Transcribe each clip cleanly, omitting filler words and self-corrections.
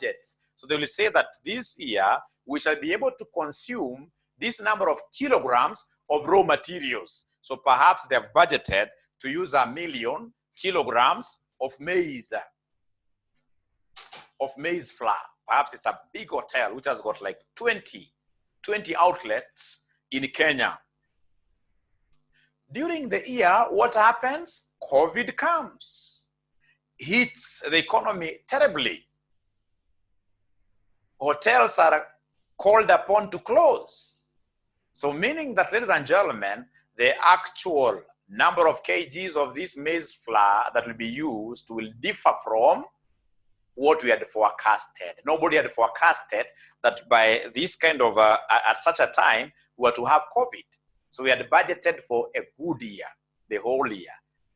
budgets. So they will say that this year we shall be able to consume this number of kilograms of raw materials. So perhaps they have budgeted to use 1 million kilograms of maize flour. Perhaps it's a big hotel which has got like 20 outlets in Kenya. During the year, what happens? COVID comes, hits the economy terribly. Hotels are called upon to close. So meaning that, ladies and gentlemen, the actual number of kgs of this maize flour that will be used will differ from what we had forecasted. Nobody had forecasted that by this kind of, at such a time, we were to have COVID. So we had budgeted for a good year, the whole year.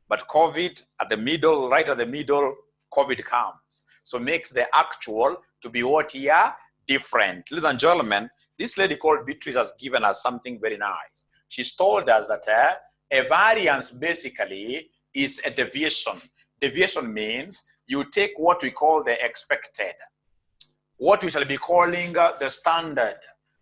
But COVID at the middle, right at the middle, COVID comes. So makes the actual to be what year? Different. Ladies and gentlemen, this lady called Beatrice has given us something very nice. She's told us that a variance basically is a deviation. Deviation means you take what we call the expected, what we shall be calling the standard.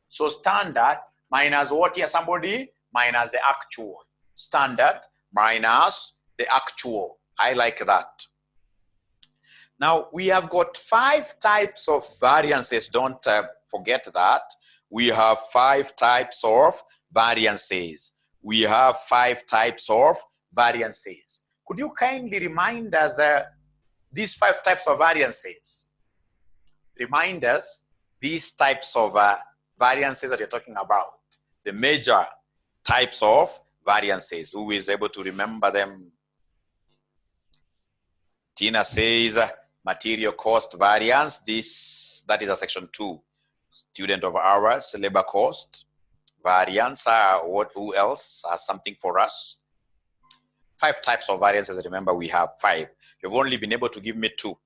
So standard minus what here, somebody? Minus the actual. Standard minus the actual. I like that. Now, we have got 5 types of variances. Don't forget that. We have 5 types of variances. We have 5 types of variances. Could you kindly remind us these 5 types of variances? Remind us these types of variances that you're talking about. The major types of variances. Who is able to remember them? Tina says material cost variance. That is a section 2. Student of ours, labor cost variance. Who else has something for us? 5 types of variances. Remember, we have 5. You've only been able to give me 2.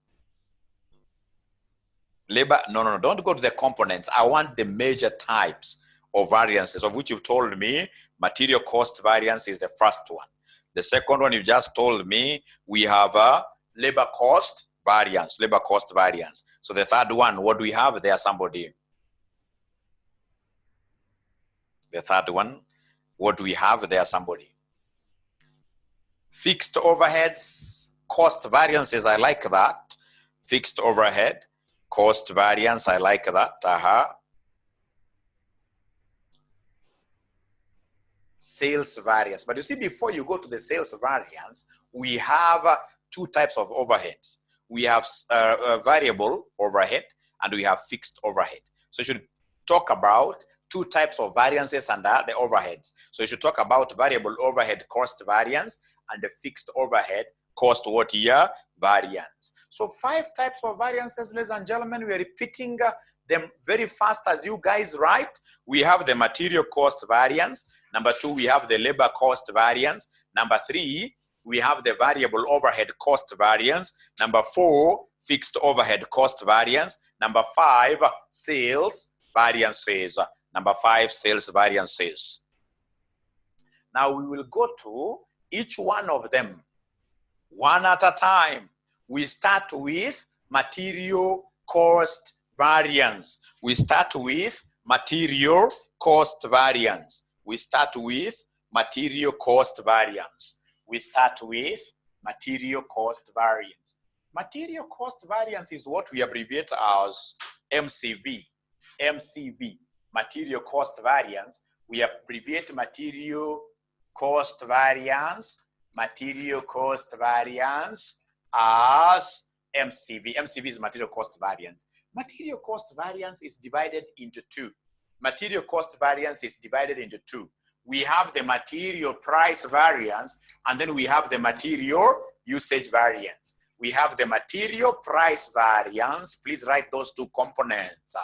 Labor, no, don't go to the components. I want the major types of variances, of which you've told me material cost variance is the first one. The second one you just told me, we have a labor cost variance, So the third one, what do we have there, somebody? The third one, what do we have there, somebody? Fixed overheads, cost variances, I like that. Fixed overhead, cost variance, I like that. Sales variance. But you see, before you go to the sales variance, we have 2 types of overheads. We have variable overhead and we have fixed overhead. So you should talk about 2 types of variances and the overheads. So you should talk about variable overhead cost variance and the fixed overhead cost what year variance. So 5 types of variances, ladies and gentlemen. We are repeating them very fast as you guys write. We have the material cost variance. Number 2, we have the labor cost variance. Number 3, we have the variable overhead cost variance. Number 4, fixed overhead cost variance. Number 5, sales variances. Number 5, sales variances. Now we will go to each one of them one at a time. We start with material cost variance. We start with material cost variance. We start with material cost variance. We start with material cost variance. Material cost variance is what we abbreviate as MCV. MCV, material cost variance. We abbreviate material cost variance as MCV. MCV is material cost variance. Material cost variance is divided into 2. Material cost variance is divided into 2. We have the material price variance and then we have the material usage variance. We have the material price variance. Please write those 2 components.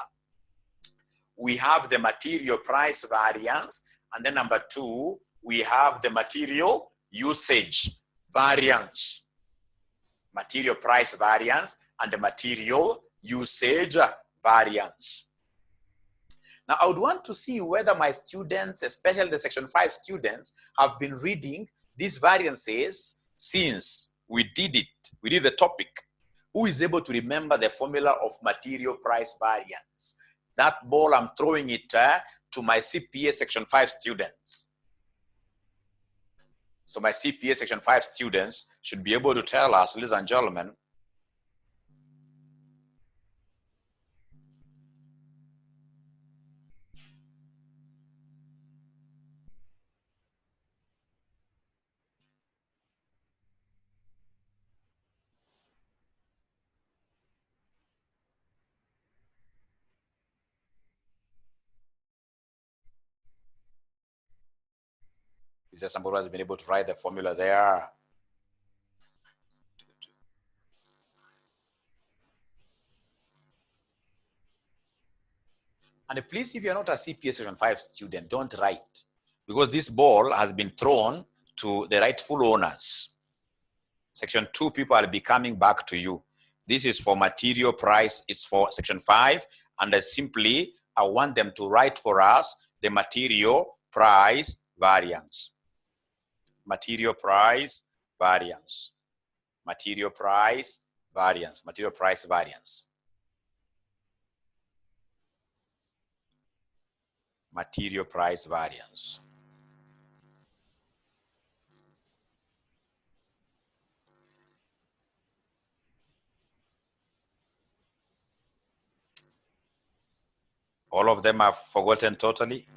We have the material price variance and then number 2, we have the material usage variance. Material price variance and the material usage variance. Now, I would want to see whether my students, especially the Section 5 students, have been reading these variances since we did it. We did the topic. Who is able to remember the formula of material price variance? That ball, I'm throwing it to my CPA Section 5 students. So my CPA Section 5 students should be able to tell us, ladies and gentlemen, is there somebody who has been able to write the formula there? And please, if you're not a CPA Section 5 student, don't write, because this ball has been thrown to the rightful owners. Section 2 people will be coming back to you. This is for material price, it's for Section 5, and I want them to write for us the material price variance. Material price variance. Material price variance. Material price variance. Material price variance. All of them have forgotten totally.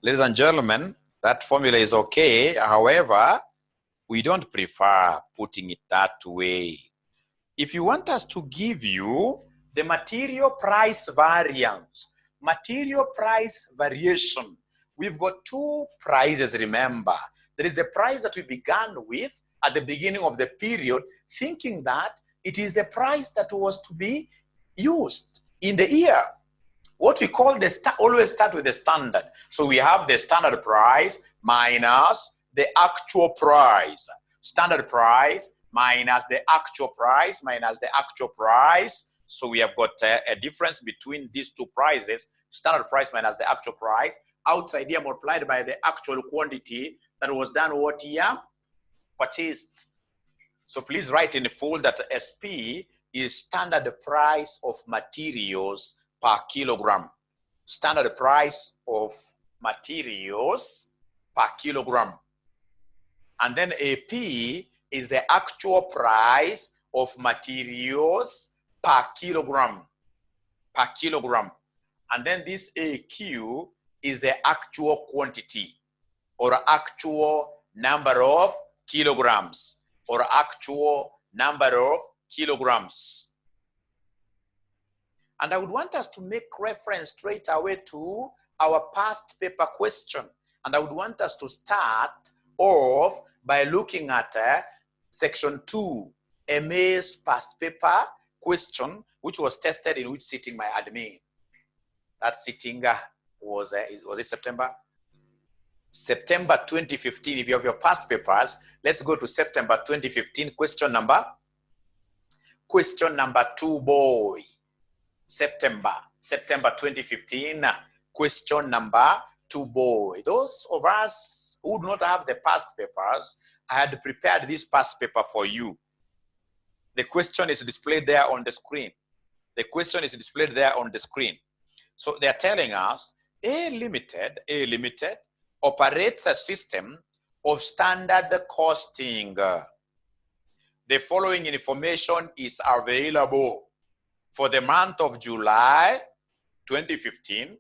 Ladies and gentlemen, that formula is okay. However, we don't prefer putting it that way. If you want us to give you the material price variance, material price variation, we've got two prices, remember. There is the price that we began with at the beginning of the period, thinking that it is the price that was to be used in the year. What we call always start with the standard. So we have the standard price minus the actual price. Standard price minus the actual price minus the actual price. So we have got a difference between these two prices. Standard price minus the actual price. Outside here multiplied by the actual quantity that was done what year? Purchased. So please write in full that SP is standard price of materials per kilogram. Standard price of materials per kilogram. And then AP is the actual price of materials per kilogram. Per kilogram. And then this AQ is the actual quantity or actual number of kilograms or actual number of kilograms. And I would want us to make reference straight away to our past paper question. And I would want us to start off by looking at Section 2, MA's past paper question, which was tested in which sitting, my admin? That sitting was it September? September 2015. If you have your past papers, let's go to September 2015, question number 2, boy. September 2015, question number 2, boy. Those of us who do not have the past papers, I had prepared this past paper for you. The question is displayed there on the screen. The question is displayed there on the screen. So they're telling us A Limited operates a system of standard costing. The following information is available. For the month of July 2015,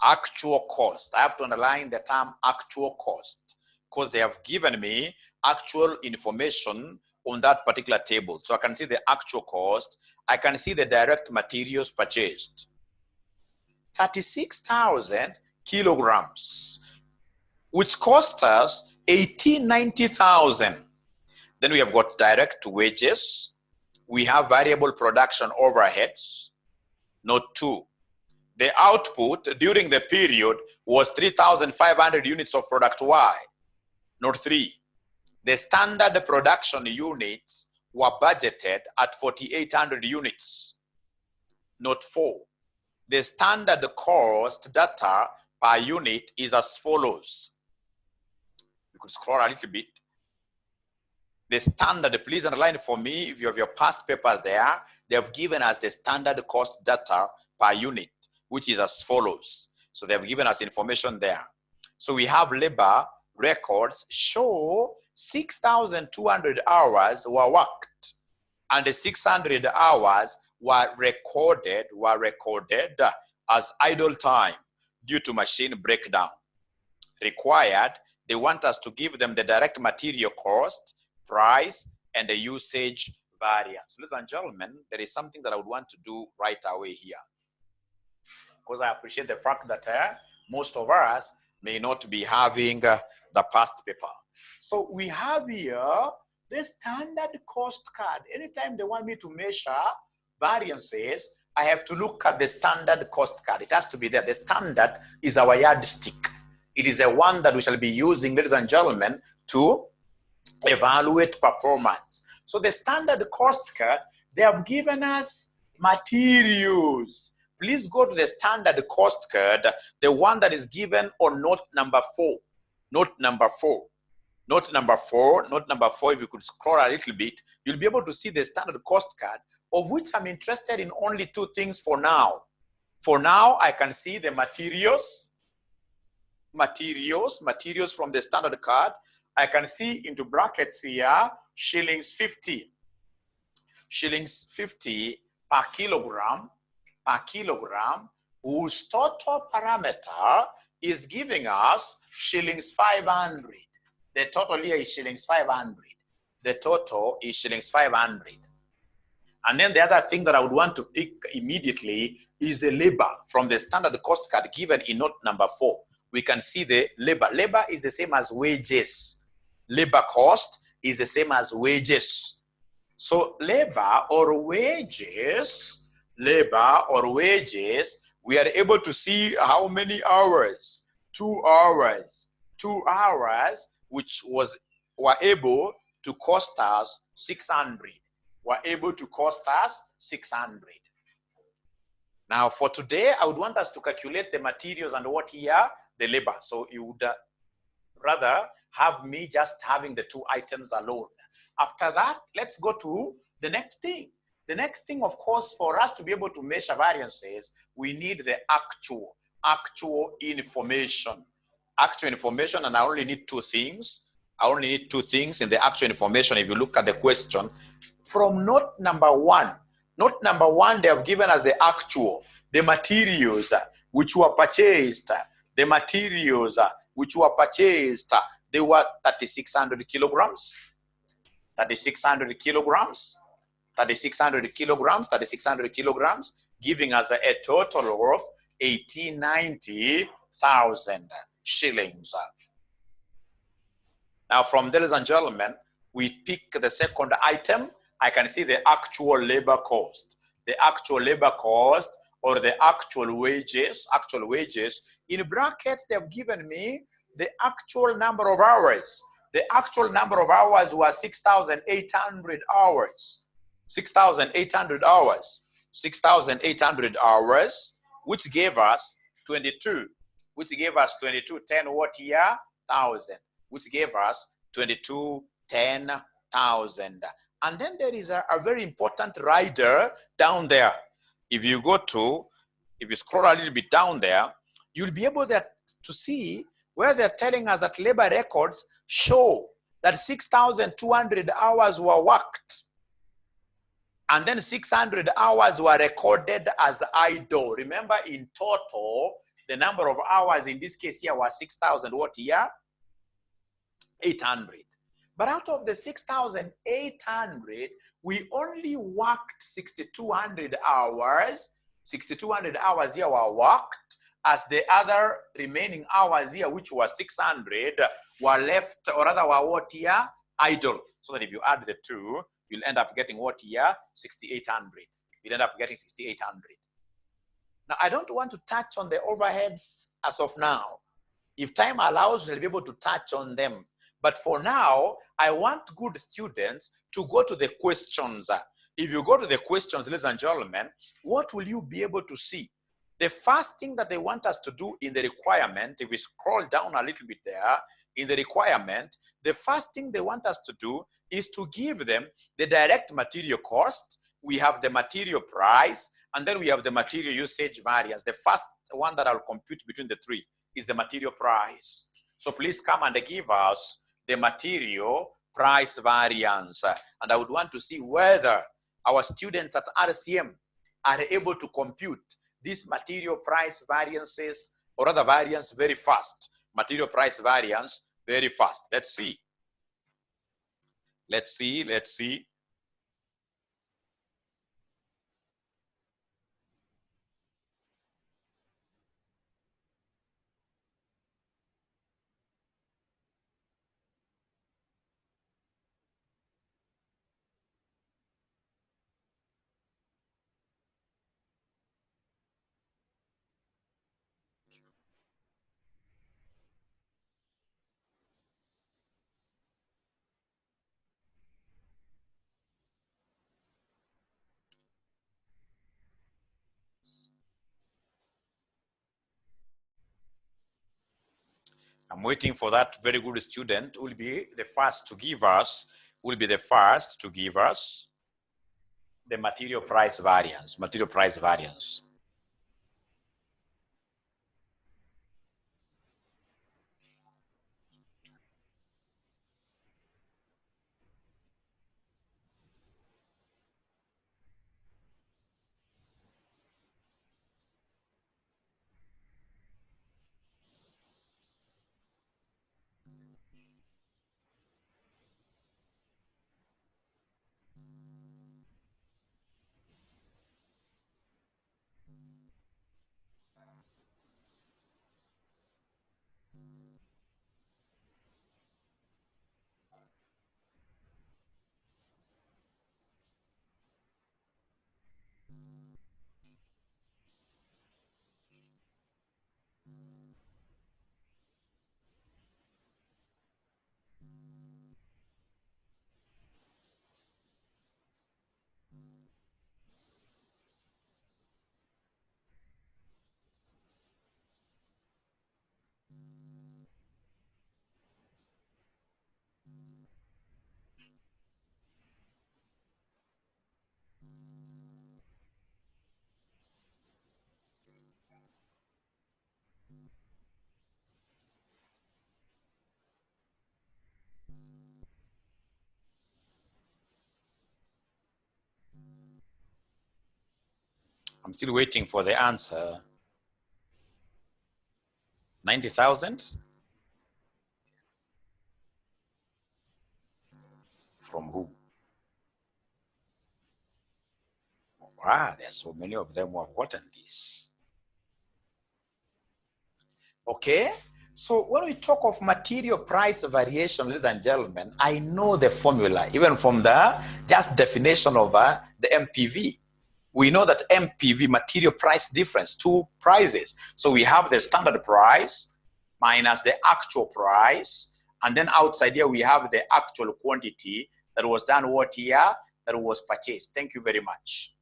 actual cost. I have to underline the term actual cost because they have given me actual information on that particular table. So I can see the actual cost. I can see the direct materials purchased. 36,000 kilograms, which cost us 1890,000. Then we have got direct wages. We have variable production overheads. Note 2. The output during the period was 3,500 units of product Y. Note 3. The standard production units were budgeted at 4,800 units. Note 4. The standard cost data per unit is as follows. We could scroll a little bit. The standard, please underline for me if you have your past papers there, they have given us the standard cost data per unit, which is as follows. So they have given us information there. So we have labor records show 6,200 hours were worked, and the 600 hours were recorded as idle time due to machine breakdown. Required, they want us to give them the direct material cost, price, and the usage variance. Ladies and gentlemen, there is something that I would want to do right away here, because I appreciate the fact that most of us may not be having the past paper. So we have here the standard cost card. Anytime they want me to measure variances, I have to look at the standard cost card. It has to be there. The standard is our yardstick. It is the one that we shall be using, ladies and gentlemen, to evaluate performance. So the standard cost card, they have given us materials. Please go to the standard cost card, the one that is given on note number 4. Note number 4. Note number 4. Note number 4, if you could scroll a little bit, you'll be able to see the standard cost card, of which I'm interested in only 2 things for now. For now, I can see the materials from the standard card. I can see into brackets here, shillings 50 per kilogram, whose total parameter is giving us shillings 500. The total here is shillings 500. The total is shillings 500. And then the other thing that I would want to pick immediately is the labor from the standard cost card given in note number 4. We can see the labor. Labor is the same as wages. Labor cost is the same as wages. So labor or wages, we are able to see how many hours. 2 hours. 2 hours, which were able to cost us 600. Were able to cost us 600. Now for today, I would want us to calculate the materials and what here? The labor. So you would rather have me just having the 2 items alone. After that, let's go to the next thing. The next thing, of course, for us to be able to measure variances, we need the actual information. Actual information, and I only need 2 things. I only need 2 things in the actual information. If you look at the question, from note number 1, they have given us the actual, the materials which were purchased. The materials which were purchased, they were 3,600 kilograms, 3,600 kilograms, 3,600 kilograms, 3,600 kilograms, giving us a total of 1,890,000 shillings. Now from there, ladies and gentlemen, we pick the second item. I can see the actual labor cost. The actual labor cost or the actual wages. In brackets, they have given me the actual number of hours. The actual number of hours was 6,800 hours. 6,800 hours. 6,800 hours, which gave us 22. Which gave us 22, 10 what year? 1,000. Which gave us 22, 10,000. And then there is a very important rider down there. If you scroll a little bit down there, you'll be able to see where they're telling us that labor records show that 6,200 hours were worked. And then 600 hours were recorded as idle. Remember, in total, the number of hours in this case here was 6,000 what year? 800. But out of the 6,800, we only worked 6,200 hours. 6,200 hours here were worked, as the other remaining hours here, which was 600, were left, or rather were what here? Idle. So that if you add the 2, you'll end up getting what here? 6,800. You'll end up getting 6,800. Now, I don't want to touch on the overheads as of now. If time allows, we'll be able to touch on them. But for now, I want good students to go to the questions. If you go to the questions, ladies and gentlemen, what will you be able to see? The first thing that they want us to do in the requirement, if we scroll down a little bit there, in the requirement, the first thing they want us to do is to give them the direct material cost. We have the material price, and then we have the material usage variance. The first one that I'll compute between the three is the material price. So please come and give us the material price variance. And I would want to see whether our students at RCM are able to compute these material price variances or other variance very fast. Material price variance very fast. Let's see. Let's see. I'm waiting for that very good student who will be the first to give us, the material price variance, I'm still waiting for the answer. 90,000? From who? Ah, there's so many of them who have gotten this. Okay, so when we talk of material price variation, ladies and gentlemen, I know the formula, even from the just definition of the MPV. We know that MPV, material price difference, two prices. So we have the standard price minus the actual price. And then outside here, we have the actual quantity that was done what year, that was purchased. Thank you very much.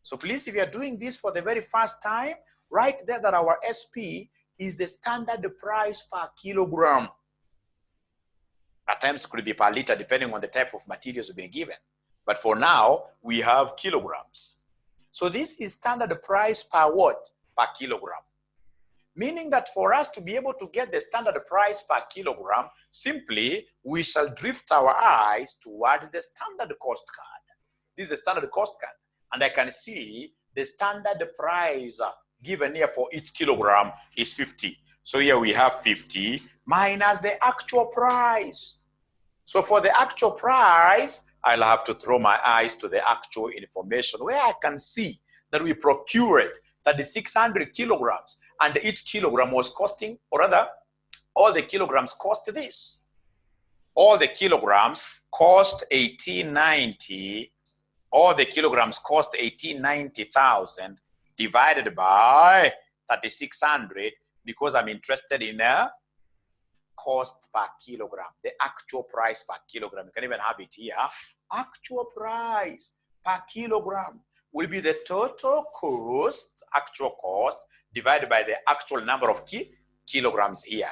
So please, if you are doing this for the very first time, write there that our SP is the standard price per kilogram. At times it could be per liter, depending on the type of materials you've been given. But for now, we have kilograms. So this is standard price per what? Per kilogram. Meaning that for us to be able to get the standard price per kilogram, simply we shall drift our eyes towards the standard cost card. This is the standard cost card. And I can see the standard price given here for each kilogram is 50. So here we have 50 minus the actual price. So for the actual price, I'll have to throw my eyes to the actual information where I can see that we procured 3,600 kilograms and each kilogram was costing, or rather, all the kilograms cost this. All the kilograms cost 1890. All the kilograms cost 1890,000 divided by 3,600 because I'm interested in a cost per kilogram, the actual price per kilogram. You can even have it here. Actual price per kilogram will be the total cost, actual cost, divided by the actual number of kilograms here.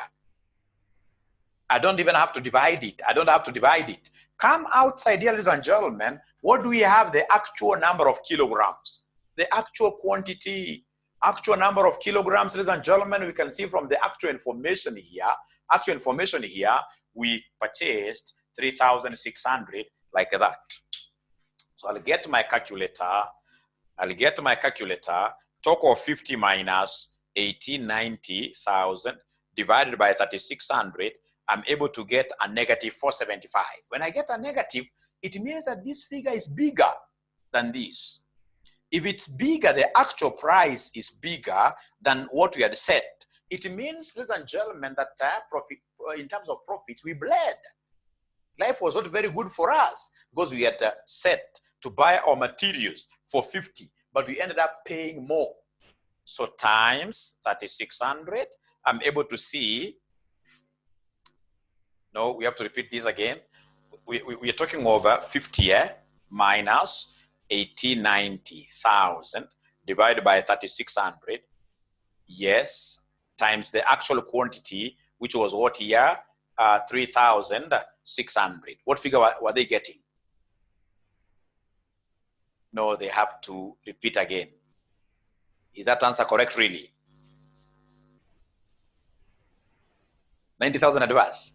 I don't even have to divide it. I don't have to divide it. Come outside here, ladies and gentlemen. What do we have? The actual number of kilograms. The actual quantity. Actual number of kilograms, ladies and gentlemen, we can see from the actual information here. Actual information here, we purchased 3,600 like that. So I'll get my calculator. Total of 50 minus 1890,000 divided by 3,600. I'm able to get a negative 475. When I get a negative, it means that this figure is bigger than this. If it's bigger, the actual price is bigger than what we had set. It means, ladies and gentlemen, that profit, in terms of profits, we bled. Life was not very good for us because we had set to buy our materials for 50, but we ended up paying more. So times 3,600, I'm able to see. No, we have to repeat this again. We are talking over 50 minus 1890,000 divided by 3,600. Yes, times the actual quantity, which was what here? 3,600. What figure were they getting? No, they have to repeat again. Is that answer correct, really? 90,000 advance.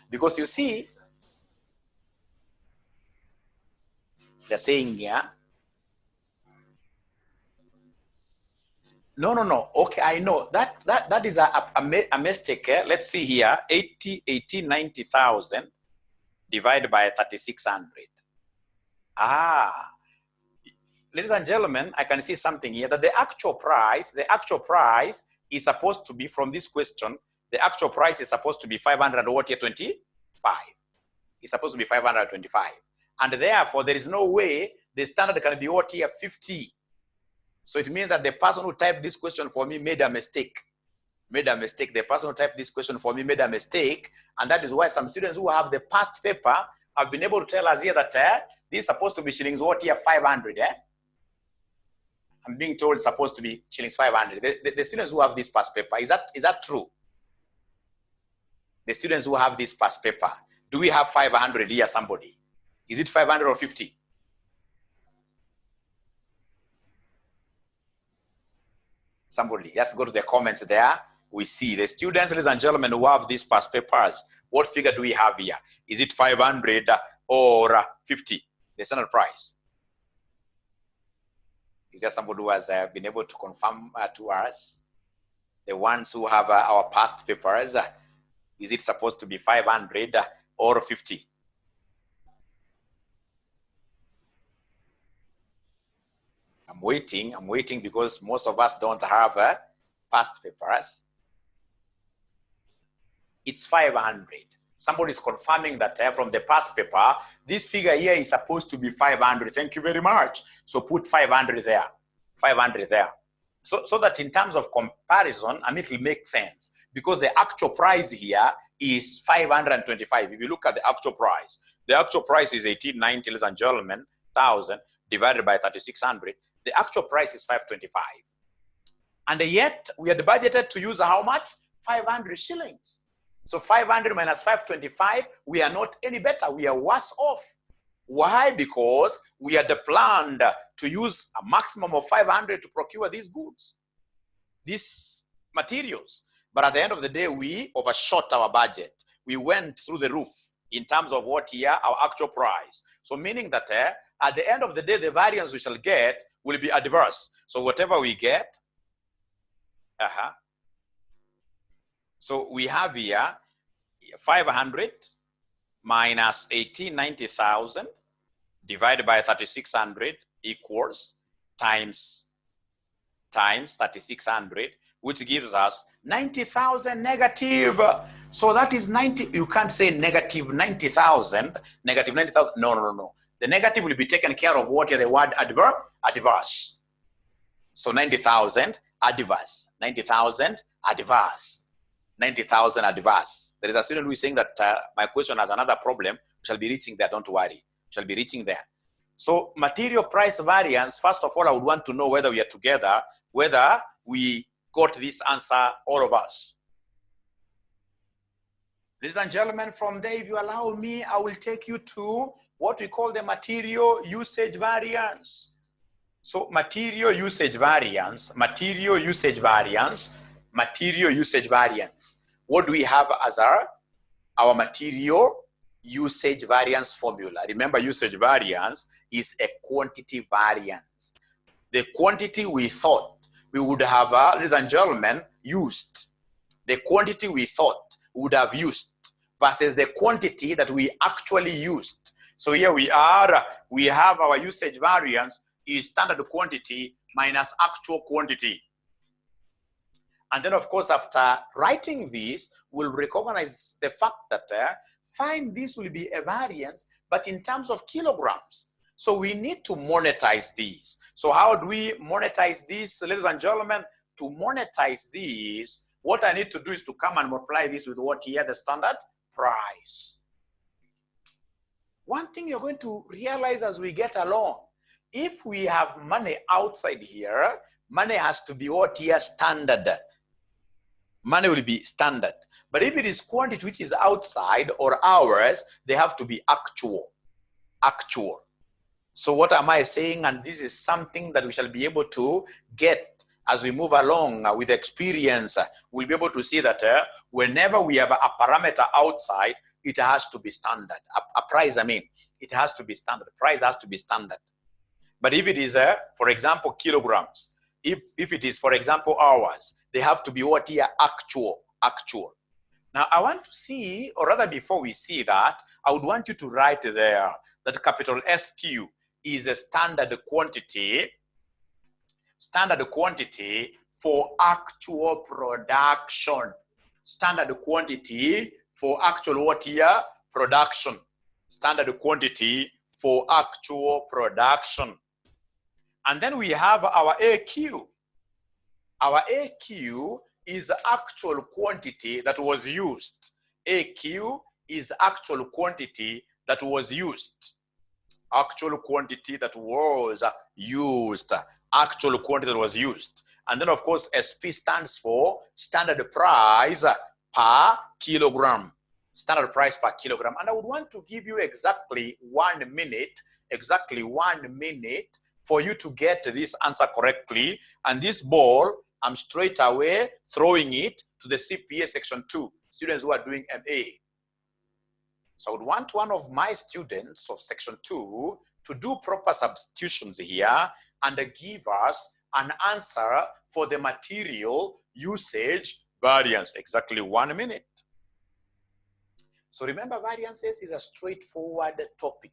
Because you see, they're saying here, no. Okay, I know that is a mistake. Let's see here, 90,000 divided by 3,600. Ladies and gentlemen, I can see something here that the actual price is supposed to be, from this question, the actual price is supposed to be 525. It's supposed to be 525. And therefore, there is no way the standard can be what here? 50. So it means that the person who typed this question for me made a mistake. The person who typed this question for me made a mistake. And that is why some students who have the past paper have been able to tell us here that this is supposed to be shillings what here? 500. I'm being told it's supposed to be shillings 500. The students who have this past paper, is that true? The students who have this past paper, do we have 500 here, somebody? Is it 500 or 50? Somebody, just go to the comments there. We see the students, ladies and gentlemen, who have these past papers. What figure do we have here? Is it 500 or 50? The standard price. Is there somebody who has been able to confirm to us? The ones who have our past papers, is it supposed to be 500 or 50? I'm waiting because most of us don't have past papers. It's 500. Somebody is confirming that from the past paper, this figure here is supposed to be 500. Thank you very much. So put 500 there. 500 there. So that in terms of comparison, it will make sense. Because the actual price here is 525. If you look at the actual price is 1890, ladies and gentlemen, 1,000 divided by 3,600. The actual price is 525. And yet, we had budgeted to use how much? 500 shillings. So 500 minus 525, we are not any better. We are worse off. Why? Because we had planned to use a maximum of 500 to procure these goods, these materials. But at the end of the day, we overshot our budget. We went through the roof in terms of what here, our actual price. So meaning that at the end of the day, the variance we shall get will be adverse. So whatever we get, so we have here 500 minus 1890,000 divided by 3,600 equals times 3,600, which gives us 90,000 negative. So that is 90. You can't say negative 90,000, negative 90,000. No. The negative will be taken care of what the word adverse. So 90,000 adverse. 90,000 adverse. 90,000 adverse. There is a student who is saying that my question has another problem. We shall be reaching there, don't worry. We shall be reaching there. So material price variance, first of all, I would want to know whether we are together, whether we got this answer, all of us. Ladies and gentlemen, from there, if you allow me, I will take you to what we call the material usage variance. So material usage variance, material usage variance, material usage variance. What do we have as our material usage variance formula? Remember, usage variance is a quantity variance. The quantity we thought we would have, ladies and gentlemen, used. The quantity we thought we would have used versus the quantity that we actually used. So here we are, we have our usage variance is standard quantity minus actual quantity. And then, of course, after writing this, we'll recognize the fact that fine, this will be a variance, but in terms of kilograms. So we need to monetize these. So how do we monetize this, ladies and gentlemen? To monetize this, what I need to do is to come and multiply this with what here, the standard price. One thing you're going to realize as we get along, if we have money outside here, money has to be what here, standard. Money will be standard. But if it is quantity which is outside or hours, they have to be actual. Actual. So what am I saying? And this is something that we shall be able to get as we move along with experience. We'll be able to see that whenever we have a parameter outside, it has to be standard. A price, I mean, it has to be standard. Price has to be standard. But if it is, for example, kilograms, if it is, for example, hours, they have to be what here? Actual. Actual. Now, I want to see, or rather before we see that, I would want you to write there that capital SQ is a standard quantity for actual production. Standard quantity for actual what here? Production. Standard quantity for actual production. And then we have our AQ. Our AQ is the actual quantity that was used. AQ is actual quantity that was used. Actual quantity that was used. Actual quantity that was used. And then, of course, SP stands for standard price per kilogram. Standard price per kilogram. And I would want to give you exactly 1 minute, for you to get this answer correctly. And this ball, I'm straight away throwing it to the CPA section 2, students who are doing MA. So I would want one of my students of section 2 to do proper substitutions here and give us an answer for the material usage variance. Exactly 1 minute. So remember, variances is a straightforward topic.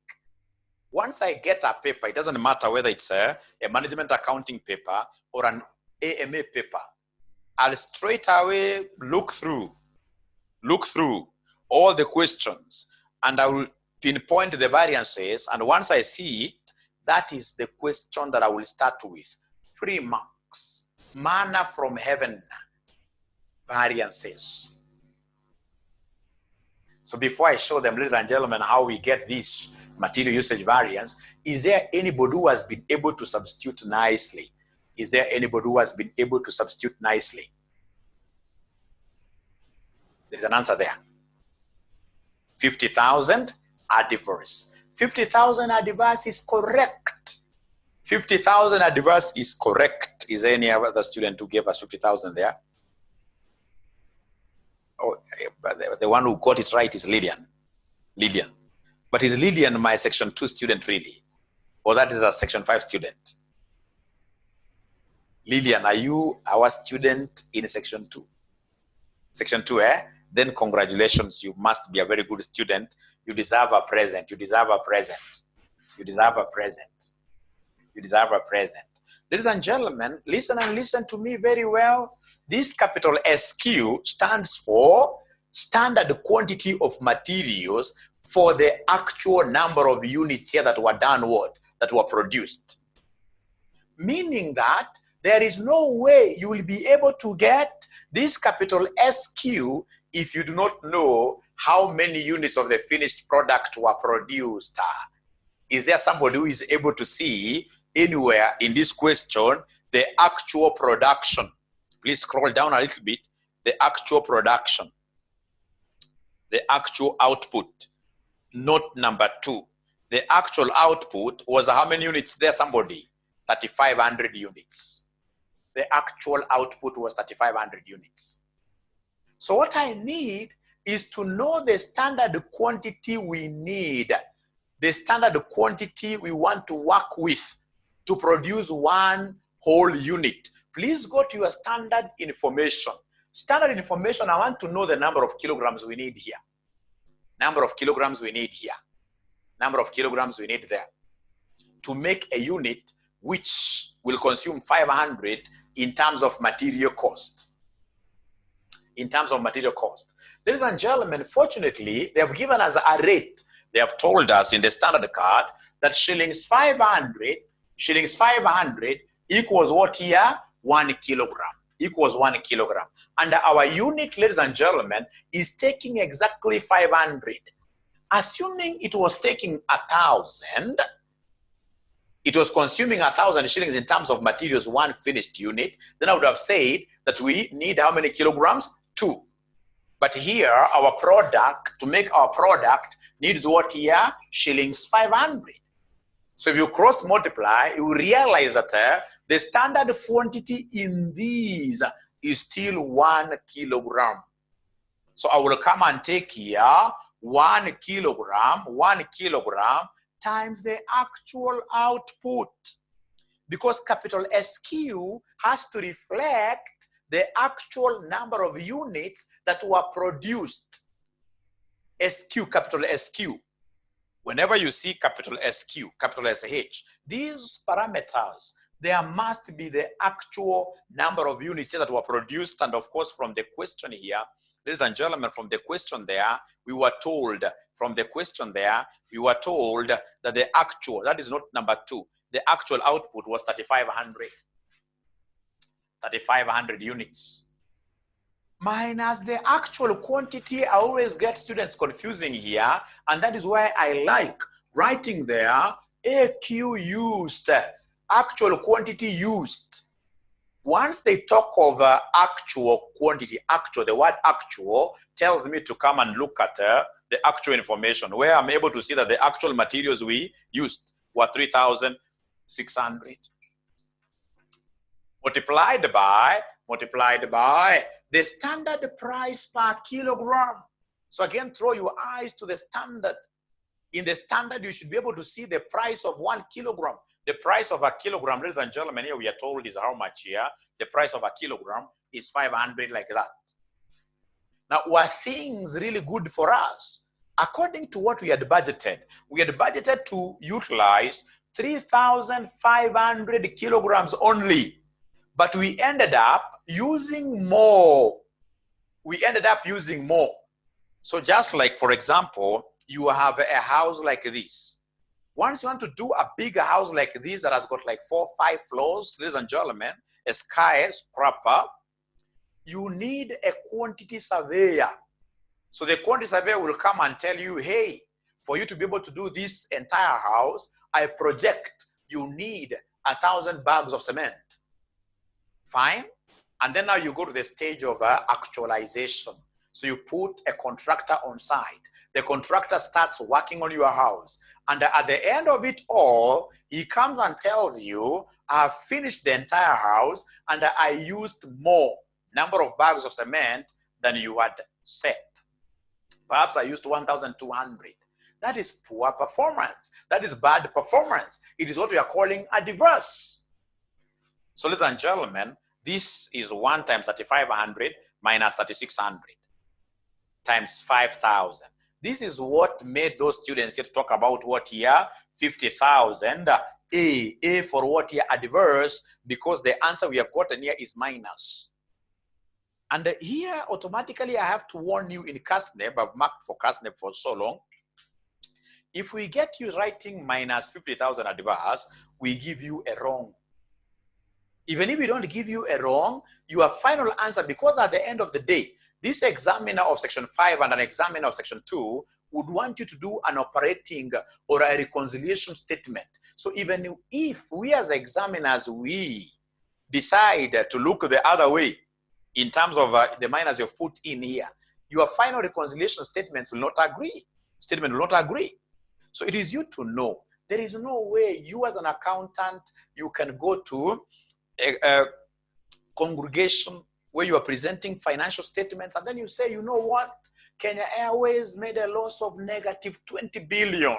Once I get a paper, it doesn't matter whether it's a management accounting paper or an AMA paper, I'll straight away look through all the questions and I will pinpoint the variances. And once I see it, that is the question that I will start with. 3 marks, manna from heaven, variances. So before I show them, ladies and gentlemen, how we get this material usage variance, is there anybody who has been able to substitute nicely? Is there anybody who has been able to substitute nicely? There's an answer there. 50,000 adverse. 50,000 adverse is correct. 50,000 adverse is correct. Is there any other student who gave us 50,000 there? Oh, but the one who got it right is Lillian. Lillian. But is Lillian my section 2 student really? Or that is a section 5 student? Lillian, are you our student in section 2? Section 2, eh? Then congratulations, you must be a very good student. You deserve a present. You deserve a present. You deserve a present. You deserve a present. Ladies and gentlemen, listen and listen to me very well. This capital SQ stands for standard quantity of materials for the actual number of units here that were done what? That were produced. Meaning that there is no way you will be able to get this capital SQ if you do not know how many units of the finished product were produced. Is there somebody who is able to see anywhere in this question the actual production? Please scroll down a little bit. The actual production, the actual output, note number 2. The actual output was how many units there, somebody? 3,500 units. The actual output was 3,500 units. So what I need is to know the standard quantity we need, the standard quantity we want to work with to produce one whole unit. Please go to your standard information. Standard information, I want to know the number of kilograms we need here. Number of kilograms we need here. Number of kilograms we need there. To make a unit which will consume 500 in terms of material cost. In terms of material cost. Ladies and gentlemen, fortunately, they have given us a rate. They have told us in the standard card that shillings 500 equals what here? 1 kilogram. Equals 1 kilogram. And our unit, ladies and gentlemen, is taking exactly 500. Assuming it was taking 1,000, it was consuming 1,000 shillings in terms of materials, one finished unit, then I would have said that we need how many kilograms? 2. But here, our product, to make our product, needs what here? Shillings 500. So if you cross multiply, you realize that the standard quantity in these is still 1 kilogram. So I will come and take here 1 kilogram times the actual output. Because capital SQ has to reflect the actual number of units that were produced. SQ, capital SQ. Whenever you see capital SQ, capital SH, these parameters, there must be the actual number of units that were produced. And of course, from the question here, ladies and gentlemen, from the question there, we were told, that the actual, that is not number 2, the actual output was 3,500. 3,500 units. Minus the actual quantity. I always get students confusing here, and that is why I like writing there AQ used, actual quantity used. Once they talk of actual quantity, the word actual tells me to come and look at the actual information, where I'm able to see that the actual materials we used were 3,600. Multiplied by the standard price per kilogram. So again, throw your eyes to the standard. In the standard, you should be able to see the price of 1 kilogram. The price of a kilogram, ladies and gentlemen, here we are told is how much here? The price of a kilogram is 500, like that. Now, were things really good for us? According to what we had budgeted to utilize 3,500 kilograms only. But we ended up using more. So just like, for example, you have a house like this. Once you want to do a bigger house like this that has got like 4 or 5 floors, ladies and gentlemen, a skyscraper, you need a quantity surveyor. So the quantity surveyor will come and tell you, hey, for you to be able to do this entire house, I project you need 1,000 bags of cement. Fine. And then now you go to the stage of actualization. So you put a contractor on site. The contractor starts working on your house. And at the end of it all, he comes and tells you, I've finished the entire house and I used more number of bags of cement than you had set. Perhaps I used 1,200. That is poor performance. That is bad performance. It is what we are calling adverse. So ladies and gentlemen, this is 1 times 3,500 minus 3,600 times 5,000. This is what made those students here to talk about what here? 50,000. A for what here? Adverse, because the answer we have gotten here is minus. And here automatically I have to warn you in KASNEB, I've marked for KASNEB for so long. If we get you writing minus 50,000 adverse, we give you a wrong. Even if we don't give you a wrong, your final answer, because at the end of the day, This examiner of section 5 and an examiner of section 2 would want you to do an operating or a reconciliation statement. So even if we as examiners, we decide to look the other way in terms of the minus you've put in here, your final reconciliation statements will not agree. Statement will not agree. So it is you to know. There is no way you as an accountant, you can go to a congregation where you are presenting financial statements and then you say, you know what? Kenya Airways made a loss of negative 20 billion.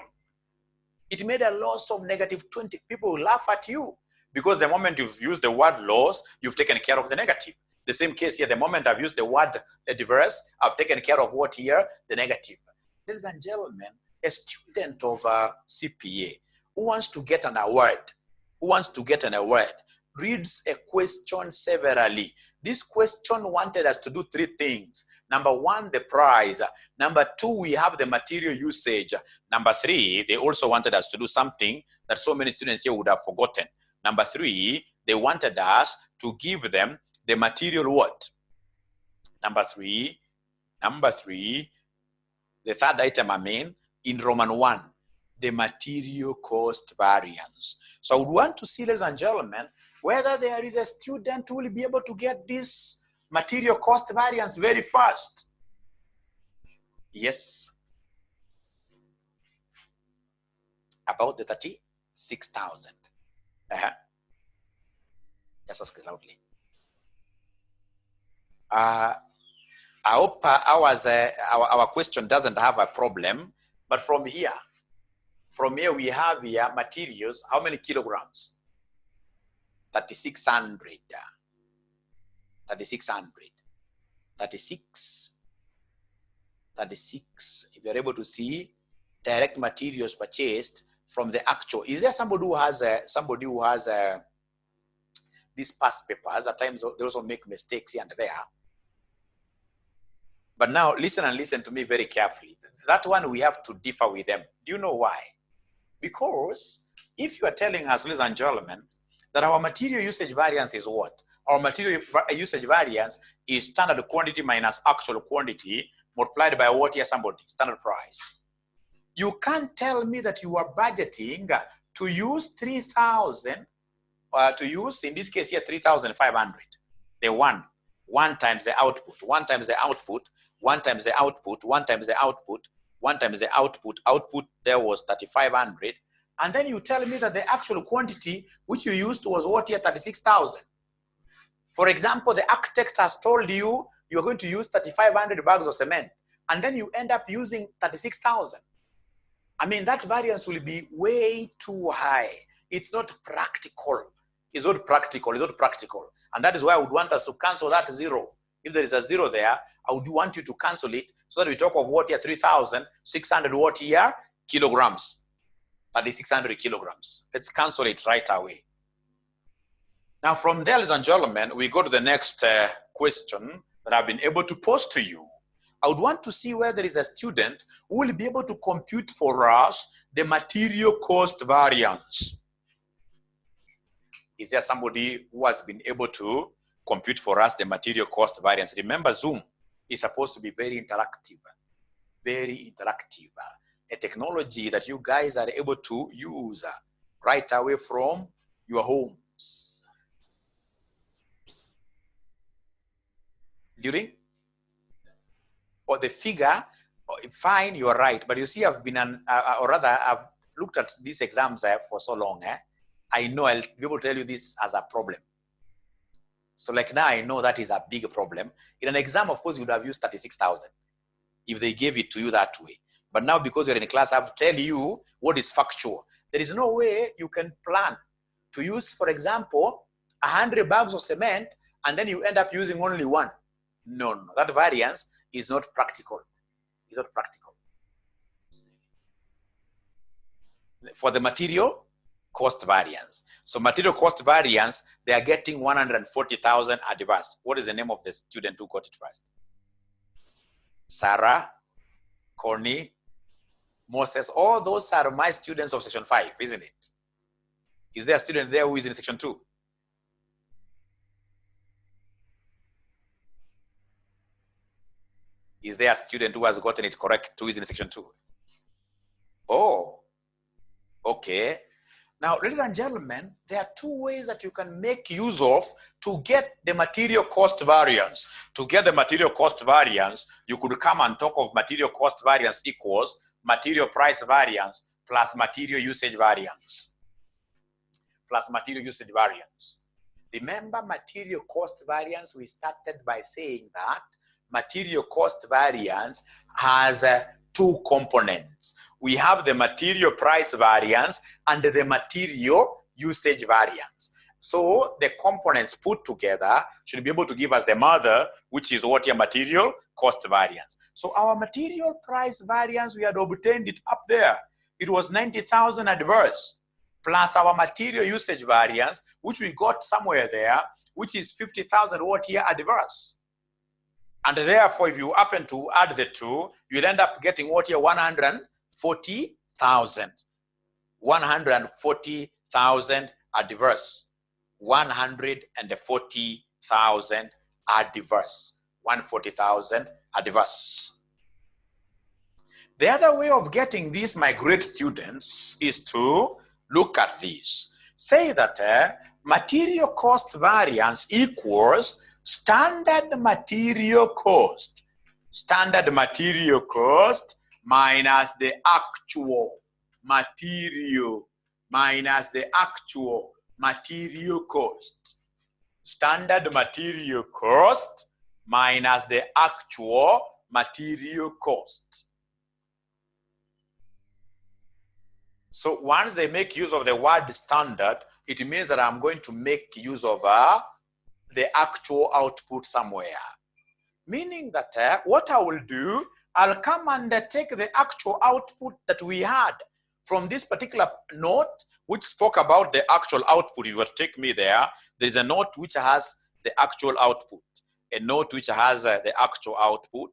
It made a loss of negative 20. People will laugh at you because the moment you've used the word loss, you've taken care of the negative. The same case here, the moment I've used the word adverse, I've taken care of what here? The negative. Ladies and gentlemen, a student of CPA who wants to get an award, reads a question severally. This question wanted us to do 3 things. Number 1, the price. Number 2, we have the material usage. Number 3, they also wanted us to do something that so many students here would have forgotten. Number 3, they wanted us to give them the material what? Number 3, the third item, in Roman 1, the material cost variance. So I would want to see, ladies and gentlemen, whether there is a student who will be able to get this material cost variance very fast. Yes. About the 36,000. Yes, ask it loudly. I hope our question doesn't have a problem, but from here we have here materials. How many kilograms? 3,600. 36. If you're able to see direct materials purchased from the actual. Is there somebody who has these past papers? At times they also make mistakes here and there. But now listen to me very carefully. That one we have to differ with them. Do you know why? Because if you are telling us, ladies and gentlemen, that our material usage variance is what? Our material usage variance is standard quantity minus actual quantity multiplied by what here, somebody? Standard price. You can't tell me that you are budgeting to use 3,000, in this case here, 3,500. The one times the output, one times the output, one times the output, one times the output, one times the output. Output there was 3,500. And then you tell me that the actual quantity which you used was what here? 36,000. For example, the architect has told you you're going to use 3,500 bags of cement, and then you end up using 36,000. I mean, that variance will be way too high. It's not practical. It's not practical. And that is why I would want us to cancel that 0. If there is a 0 there, I would want you to cancel it so that we talk of what here? 3,600 what here? Kilograms. 3,600 kilograms. Let's cancel it right away. Now from there, ladies and gentlemen, we go to the next question that I've been able to pose to you. I would want to see where there is a student who will be able to compute for us the material cost variance. Is there somebody who has been able to compute for us the material cost variance? Remember, Zoom is supposed to be very interactive. A technology that you guys are able to use right away from your homes. During? Or the figure, fine, you're right. But you see, I've been, I've looked at these exams for so long. I know I'll be able to tell you this as a problem. So like now I know that is a big problem. In an exam, of course, you would have used 36,000 if they gave it to you that way. But now because you're in class, I have to tell you what is factual. There is no way you can plan to use, for example, 100 bags of cement and then you end up using only 1. No, that variance is not practical. It's not practical. For the material cost variance. So material cost variance, they are getting 140,000 adverse. What is the name of the student who got it first? Sarah, Connie, Moses. All those are my students of section 5, isn't it? Is there a student there who is in section 2? Is there a student who has gotten it correct? 2 is in section 2. Oh, okay. Now, ladies and gentlemen, there are 2 ways that you can make use of to get the material cost variance. To get the material cost variance, you could come and talk of material cost variance equals material price variance plus material usage variance. Plus material usage variance. Remember material cost variance, we started by saying that material cost variance has 2 components. We have the material price variance and the material usage variance. So the components put together should be able to give us the mother, which is what your material cost variance. So our material price variance, we had obtained it up there. It was 90,000 adverse, plus our material usage variance, which we got somewhere there, which is 50,000 what here adverse. And therefore, if you happen to add the 2, you'll end up getting what here 140,000. 140,000 adverse. 140,000 adverse. 140,000 adverse. The other way of getting these, my great students, is to look at this. Say that material cost variance equals standard material cost. Standard material cost minus the actual material minus the actual material cost. Standard material cost minus the actual material cost. So once they make use of the word standard, it means that I'm going to make use of the actual output somewhere. Meaning that what I will do, I'll come and take the actual output that we had from this particular note, which spoke about the actual output. If you were to take me there, there's a note which has the actual output, a note which has the actual output,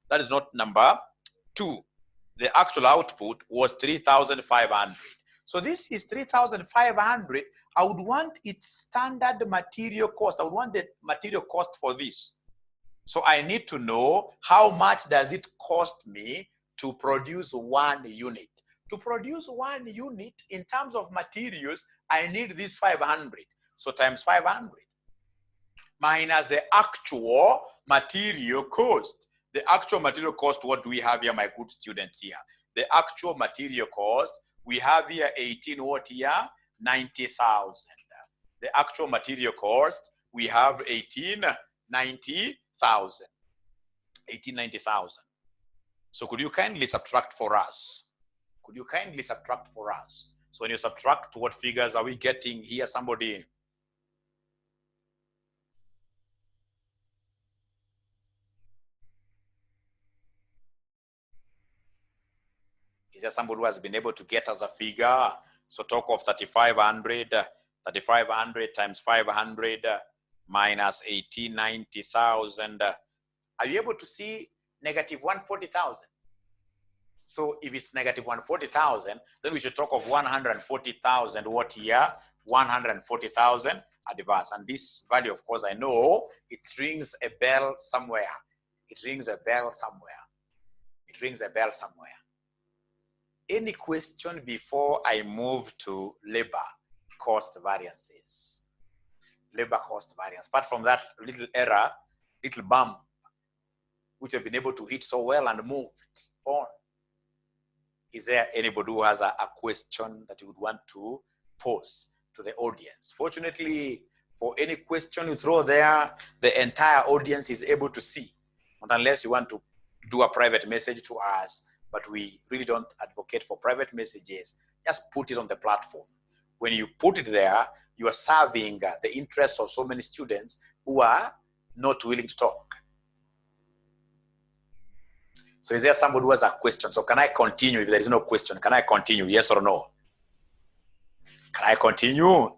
that is note number 2. The actual output was 3,500. So this is 3,500. I would want its standard material cost. I would want the material cost for this. So I need to know how much does it cost me to produce 1 unit. To produce 1 unit in terms of materials, I need this 500. So times 500 minus the actual material cost. The actual material cost, what do we have here, my good students here? The actual material cost, we have here 18 what here? 90,000. The actual material cost, we have 1890,000. 1890,000. So could you kindly subtract for us? Could you kindly subtract for us? So when you subtract, what figures are we getting here, somebody? Is there somebody who has been able to get us a figure? So talk of 3,500. 3,500 times 500 minus 1890,000. Are you able to see negative 140,000? So if it's negative 140,000, then we should talk of 140,000 what here? 140,000 adverse. And this value, of course, I know it rings a bell somewhere. It rings a bell somewhere. It rings a bell somewhere. Any question before I move to labor cost variances? Labor cost variance. Apart from that little error, little bump, which I've been able to hit so well and moved on. Is there anybody who has a question that you would want to pose to the audience? Fortunately, for any question you throw there, the entire audience is able to see. And unless you want to do a private message to us, but we really don't advocate for private messages, just put it on the platform. When you put it there, you are serving the interests of so many students who are not willing to talk. So is there somebody who has a question? So can I continue? If there is no question, can I continue? Yes or no? Can I continue?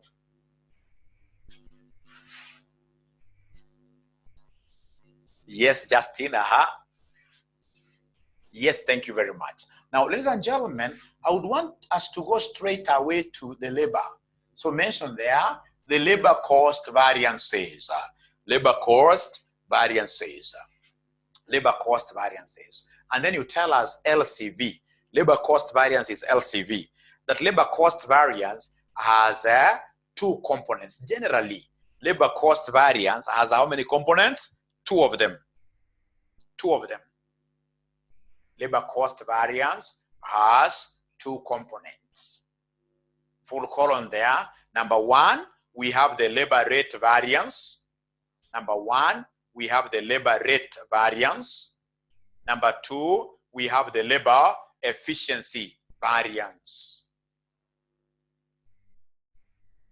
Yes, Justin. Yes, thank you very much. Now, ladies and gentlemen, I would want us to go straight away to the labor. So mention there, the labor cost variances. Labor cost variances. labor cost variances. And then you tell us LCV. Labor cost variance is LCV. That labor cost variance has two components. Generally, labor cost variance has how many components? Two of them. Two of them. Labor cost variance has two components. Full colon there. Number one, we have the labor rate variance. Number one, we have the labor rate variance. Number two, we have the labor efficiency variance.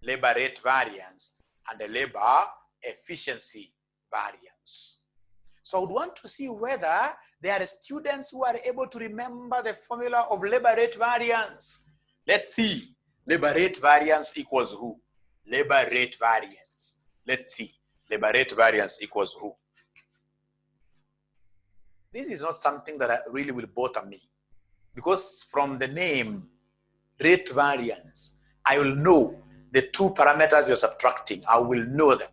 Labor rate variance and the labor efficiency variance. So I would want to see whether there are students who are able to remember the formula of labor rate variance. Let's see. Labor rate variance equals who? Labor rate variance. Let's see. Labor rate variance equals who? This is not something that really will bother me, because from the name rate variance, I will know the two parameters you're subtracting. I will know them.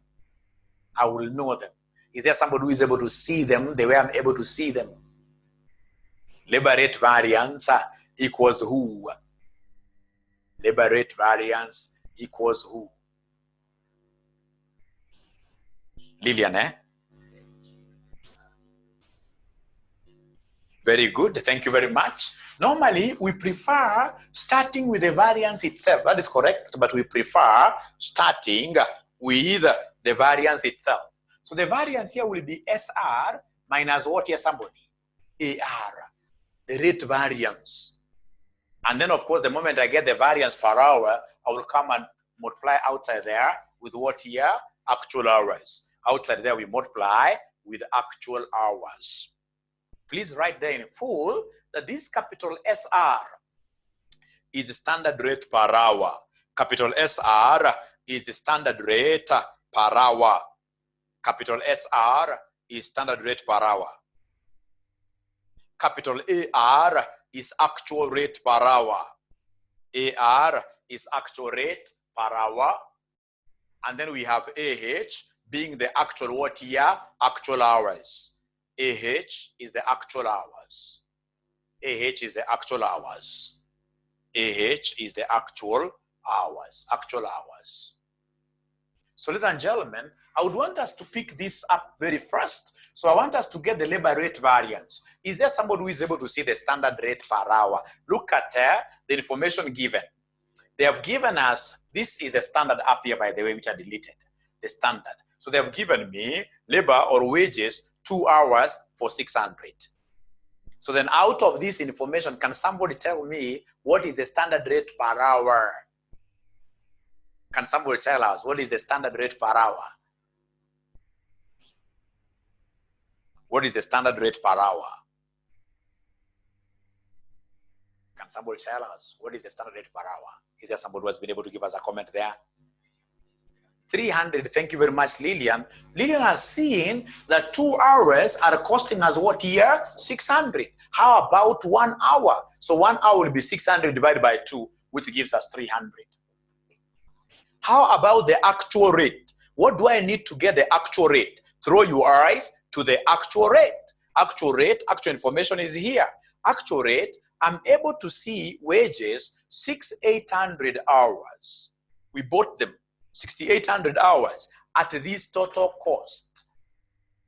I will know them. Is there somebody who is able to see them the way I'm able to see them? Labor rate variance equals who? Labor rate variance equals who? Lillian, eh? Very good. Thank you very much. Normally, we prefer starting with the variance itself. That is correct, but we prefer starting with the variance itself. So the variance here will be SR minus what here, somebody? AR, the rate variance. And then, of course, the moment I get the variance per hour, I will come and multiply outside there with what here? Actual hours. Outside there, we multiply with actual hours. Please write there in full that this capital SR is the standard rate per hour. Capital SR is the standard rate per hour. Capital SR is standard rate per hour. Capital AR is actual rate per hour. AR is actual rate per hour. And then we have AH being the actual what here? Actual hours. AH is the actual hours. AH is the actual hours. AH is the actual hours. Actual hours. So ladies and gentlemen, I would want us to pick this up very first. So I want us to get the labor rate variance. Is there somebody who is able to see the standard rate per hour? Look at the information given. They have given us, this is the standard up here, by the way, which are deleted. The standard. So they have given me labor or wages 2 hours for 600. So then out of this information, can somebody tell me what is the standard rate per hour? Can somebody tell us what is the standard rate per hour? What is the standard rate per hour? Can somebody tell us what is the standard rate per hour? Is there somebody who has been able to give us a comment there? 300. Thank you very much, Lillian. Lillian has seen that 2 hours are costing us what here? 600. How about 1 hour? So 1 hour will be 600 divided by 2, which gives us 300. How about the actual rate? What do I need to get the actual rate? Throw your eyes to the actual rate. Actual rate, actual information is here. Actual rate, I'm able to see wages 6,800 hours. We bought them 6,800 hours at this total cost.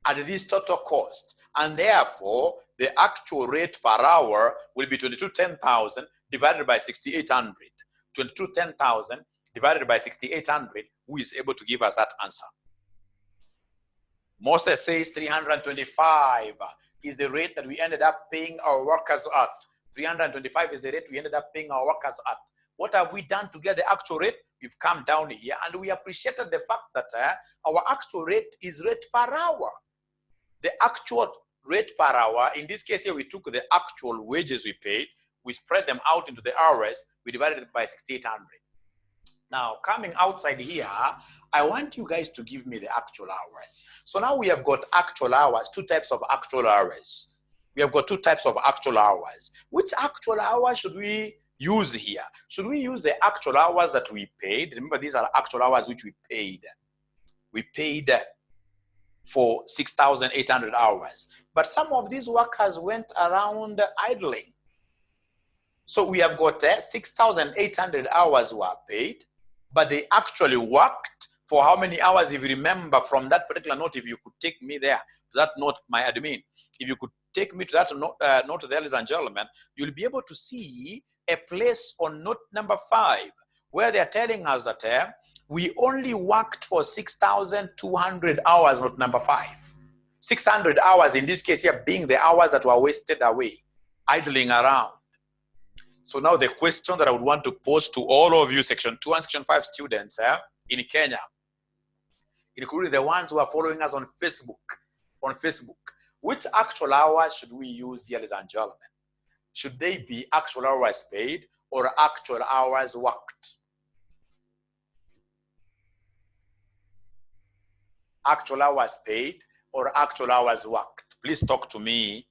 At this total cost. And therefore, the actual rate per hour will be 2210,000 divided by 6,800. 2210,000 divided by 6,800. Who is able to give us that answer? Moses says 325 is the rate that we ended up paying our workers at. 325 is the rate we ended up paying our workers at. What have we done to get the actual rate? We've come down here and we appreciated the fact that our actual rate is rate per hour. The actual rate per hour, in this case here, we took the actual wages we paid, we spread them out into the hours, we divided it by 6,800. Now, coming outside here, I want you guys to give me the actual hours. So now we have got actual hours, 2 types of actual hours. We have got 2 types of actual hours. Which actual hours should we use here? Should we use the actual hours that we paid? Remember, these are actual hours which we paid. We paid for 6,800 hours. But some of these workers went around idling. So we have got 6,800 hours were paid, but they actually worked for how many hours? If you remember from that particular note, if you could take me there, to that note, my admin, if you could take me to that note, ladies and gentlemen, you'll be able to see a place on note number 5, where they're telling us that we only worked for 6,200 hours, note number 5. 600 hours in this case here being the hours that were wasted away, idling around. So now the question that I would want to pose to all of you Section 2 and Section 5 students in Kenya, including the ones who are following us on Facebook, which actual hours should we use, ladies and gentlemen? Should they be actual hours paid or actual hours worked? Actual hours paid or actual hours worked? Please talk to me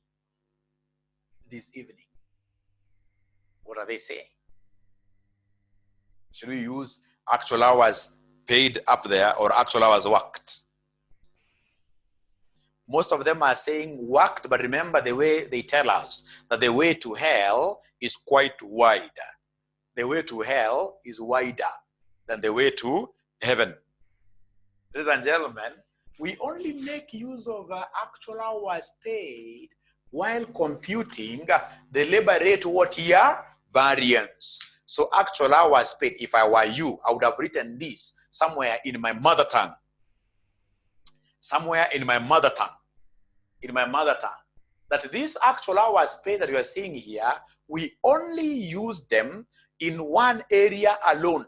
this evening. What are they saying? Should we use actual hours paid up there or actual hours worked? Most of them are saying worked, but remember the way they tell us that the way to hell is quite wide. The way to hell is wider than the way to heaven. Ladies and gentlemen, we only make use of actual hours paid while computing the labor rate what year variance. So actual hours paid, if I were you, I would have written this somewhere in my mother tongue. Somewhere in my mother tongue. In my mother tongue. That these actual hours paid that you are seeing here, we only use them in one area alone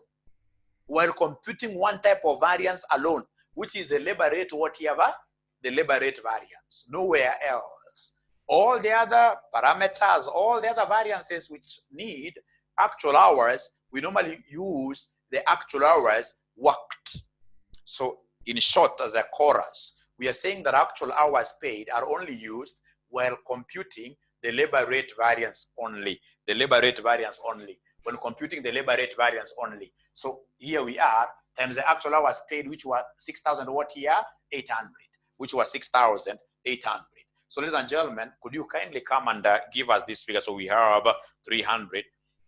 while computing one type of variance alone, which is the labor rate whatever, the labor rate variance. Nowhere else. All the other parameters, all the other variances which need actual hours, we normally use the actual hours worked. So in short, as a chorus, we are saying that actual hours paid are only used while computing the labor rate variance only. The labor rate variance only. When computing the labor rate variance only. So here we are, times the actual hours paid, which were 6,000 what year? 800, which was 6,800. So ladies and gentlemen, could you kindly come and give us this figure? So we have 300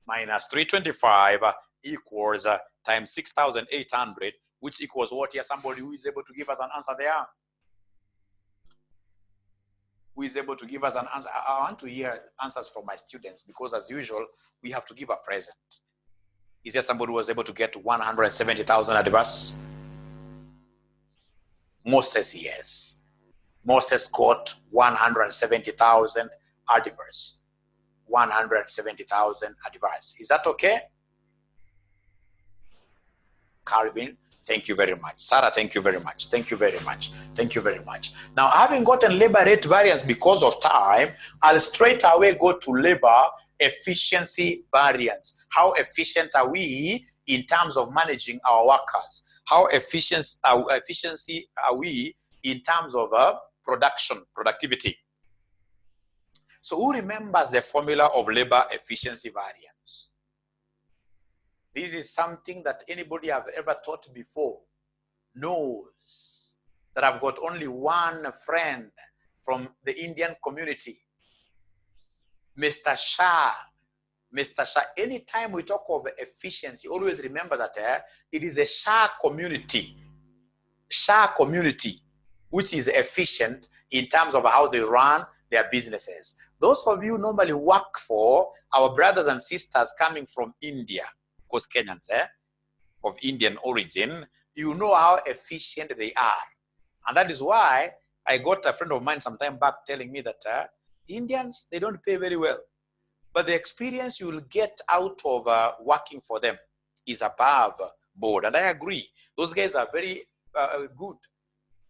minus 325 equals times 6,800, which equals what here? Somebody who is able to give us an answer there? Who is able to give us an answer? I want to hear answers from my students because as usual, we have to give a present. Is there somebody who was able to get 170,000 adverse? Moses, yes. Moses got 170,000 adverse. 170,000 adverse. Is that okay? Calvin, thank you very much. Sarah, thank you very much. Thank you very much. Thank you very much. Now, having gotten labor rate variance because of time, I'll straight away go to labor efficiency variance. How efficient are we in terms of managing our workers? How efficient are we in terms of productivity? So who remembers the formula of labor efficiency variance? This is something that anybody have ever taught before knows that I've got only one friend from the Indian community, Mr. Shah. Mr. Shah, anytime we talk of efficiency, always remember that it is the Shah community, which is efficient in terms of how they run their businesses. Those of you normally work for our brothers and sisters coming from India, of course Kenyans of Indian origin, you know how efficient they are. And that is why I got a friend of mine some time back telling me that Indians, they don't pay very well. But the experience you will get out of working for them is above board. And I agree. Those guys are very good.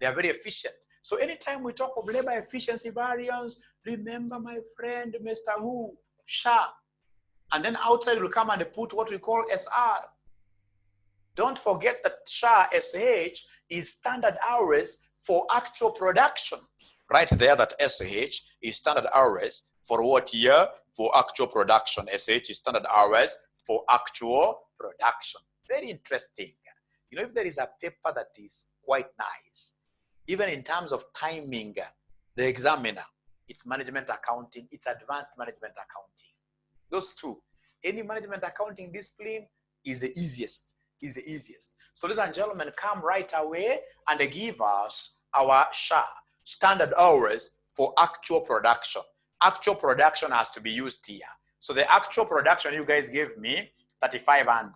They are very efficient. So anytime we talk of labor efficiency variance, remember my friend, Mr. Who? Shah. And then outside we'll come and put what we call SR. Don't forget that Shah, SH, is standard hours for actual production. Right there that SH is standard hours for what year? For actual production. SH is standard hours for actual production. Very interesting. You know, if there is a paper that is quite nice, Even in terms of timing, the examiner, it's management accounting, it's advanced management accounting. Those two, any management accounting discipline is the easiest, So ladies and gentlemen, come right away and give us our SHA, standard hours for actual production. Actual production has to be used here. So the actual production you guys gave me, 3,500.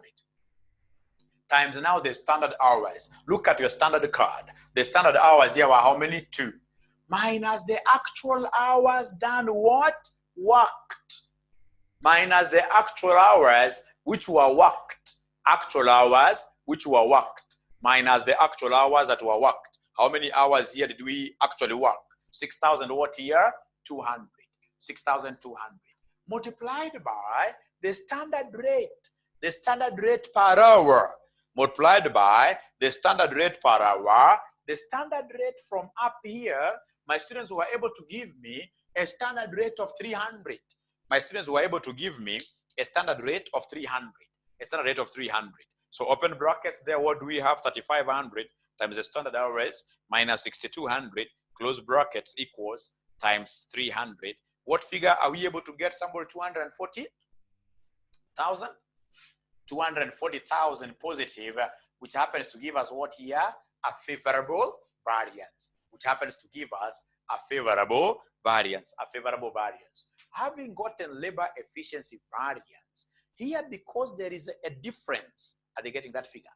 Times now the standard hours. Look at your standard card. The standard hours here were how many? 2. Minus the actual hours done what? Worked. Minus the actual hours which were worked. Actual hours which were worked. Minus the actual hours that were worked. How many hours here did we actually work? 6,000 what here? 200. 6,200. Multiplied by the standard rate. The standard rate per hour. Multiplied by the standard rate per hour. The standard rate from up here, my students were able to give me a standard rate of 300. My students were able to give me a standard rate of 300. A standard rate of 300. So open brackets there, what do we have? 3,500 times the standard hours minus 6,200, close brackets equals times 300. What figure are we able to get? Somewhere 240,000? 240,000 positive, which happens to give us what here? A favorable variance. Which happens to give us a favorable variance. A favorable variance. Having gotten labor efficiency variance, here because there is a difference. Are they getting that figure?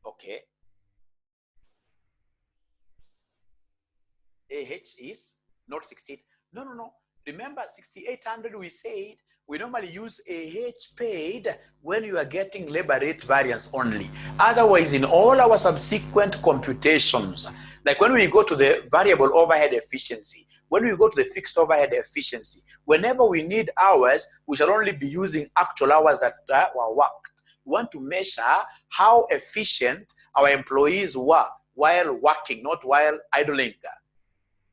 Okay. AH is not 68. No. Remember 6,800 we said we normally use AH paid when you are getting labor rate variance only. Otherwise, in all our subsequent computations, like when we go to the variable overhead efficiency, when we go to the fixed overhead efficiency, whenever we need hours, we shall only be using actual hours that were worked. We want to measure how efficient our employees were while working, not while idling.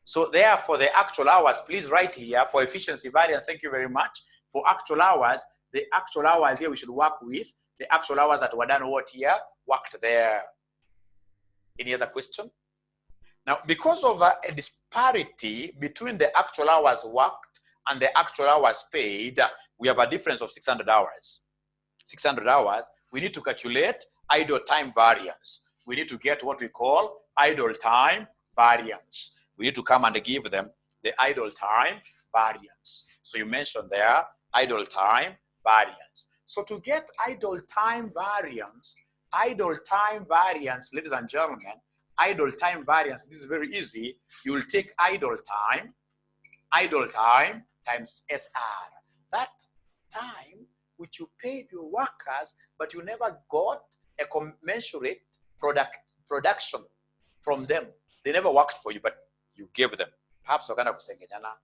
So therefore, the actual hours, please write here for efficiency variance. Thank you very much. For actual hours, the actual hours here we should work with the actual hours that were done what here? Worked there. Any other question? Now, because of a disparity between the actual hours worked and the actual hours paid, we have a difference of 600 hours. 600 hours, we need to calculate idle time variance. We need to get what we call idle time variance. We need to come and give them the idle time variance. So you mentioned there, idle time variance. So to get idle time variance, ladies and gentlemen, idle time variance, this is very easy. You will take idle time times SR. That time which you paid your workers, but you never got a commensurate production from them. They never worked for you, but you gave them. Perhaps wakana kusengenyana,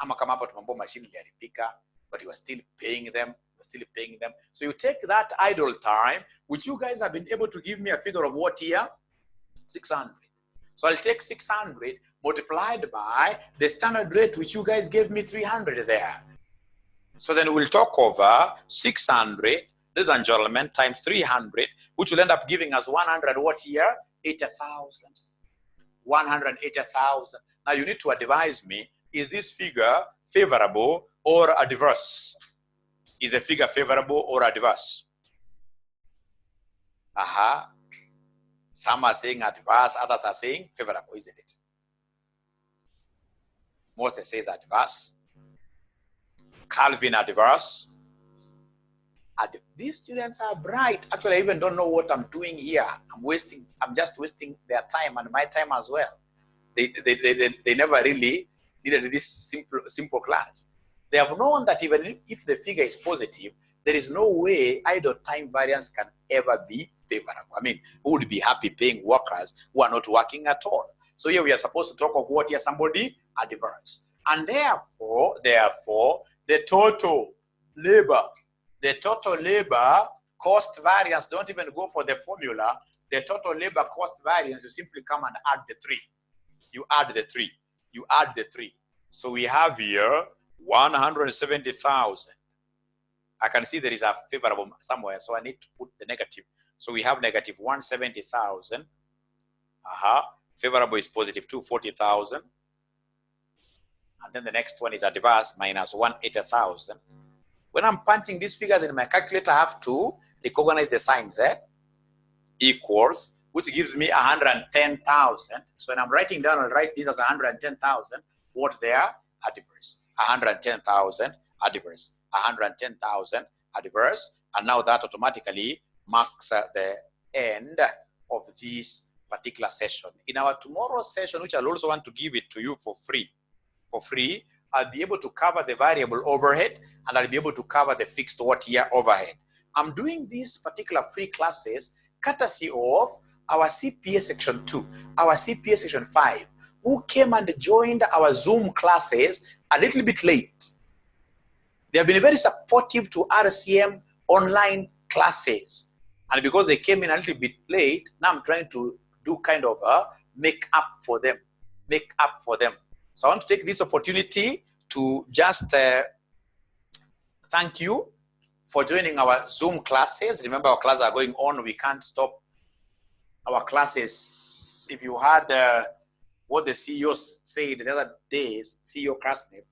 ama kama hapo tumambo machine iliharibika, but you are still paying them. So you take that idle time, which you guys have been able to give me a figure of what here? 600. So I'll take 600 multiplied by the standard rate, which you guys gave me 300 there. So then we'll talk over 600, ladies and gentlemen, times 300, which will end up giving us 100 what here? 80,000. 180,000. Now you need to advise me, is this figure favorable or adverse? Is the figure favorable or adverse? Some are saying adverse, others are saying favorable, isn't it? Moses says adverse. Calvin adverse. These students are bright. Actually, I even don't know what I'm doing here. I'm just wasting their time and my time as well. They never really needed this simple class. They have known that even if the figure is positive, there is no way idle time variance can ever be favorable. I mean, who would be happy paying workers who are not working at all? So here we are supposed to talk of what here? Somebody adverse. And therefore, the total labor cost variance, don't even go for the formula. The total labor cost variance, you simply come and add the 3. You add the 3. So we have here 170,000. I can see there is a favorable somewhere, so I need to put the negative. So we have negative 170,000 Favorable is positive 240,000. And then the next one is adverse, minus 180,000. When I'm punching these figures in my calculator, I have to recognize the signs there. Equals, which gives me 110,000. So when I'm writing down, I'll write this as 110,000. What they are? Adverse. 110,000 adverse. 110,000 adverse. And now that automatically marks the end of this particular session. In our tomorrow's session, which I'll also want to give it to you for free, I'll be able to cover the variable overhead and I'll be able to cover the fixed year overhead. I'm doing these particular free classes courtesy of our CPA section 2, our CPA section 5, who came and joined our Zoom classes a little bit late. They have been very supportive to RCM online classes. And because they came in a little bit late, now I'm trying to do kind of a make up for them. So I want to take this opportunity to just thank you for joining our Zoom classes. Remember, our classes are going on. We can't stop our classes. If you had what the CEO said the other day, CEO KASNEB,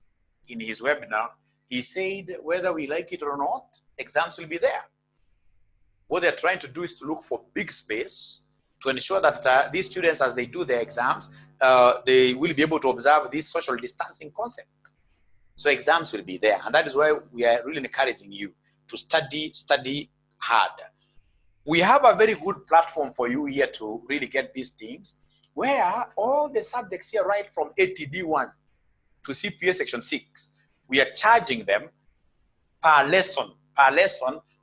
in his webinar, he said whether we like it or not, exams will be there. What they're trying to do is to look for big space to ensure that these students, as they do their exams, they will be able to observe this social distancing concept. So exams will be there. And that is why we are really encouraging you to study hard. We have a very good platform for you here to really get these things, where all the subjects here, right from ATD1 to CPA section 6, we are charging them per lesson.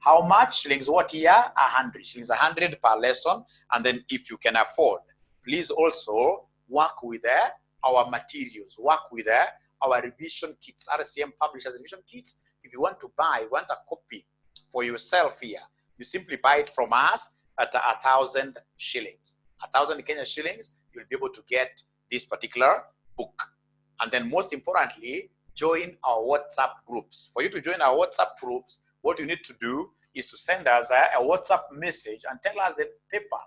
How much? Shillings what year? 100. Shillings 100 per lesson. And then if you can afford, please also work with our materials, work with our revision kits, RCM publishers revision kits. If you want to buy, want a copy for yourself here, you simply buy it from us at 1,000 shillings. 1,000 Kenya shillings, you'll be able to get this particular book. And then most importantly, join our WhatsApp groups. For you to join our WhatsApp groups, what you need to do is to send us a WhatsApp message and tell us the paper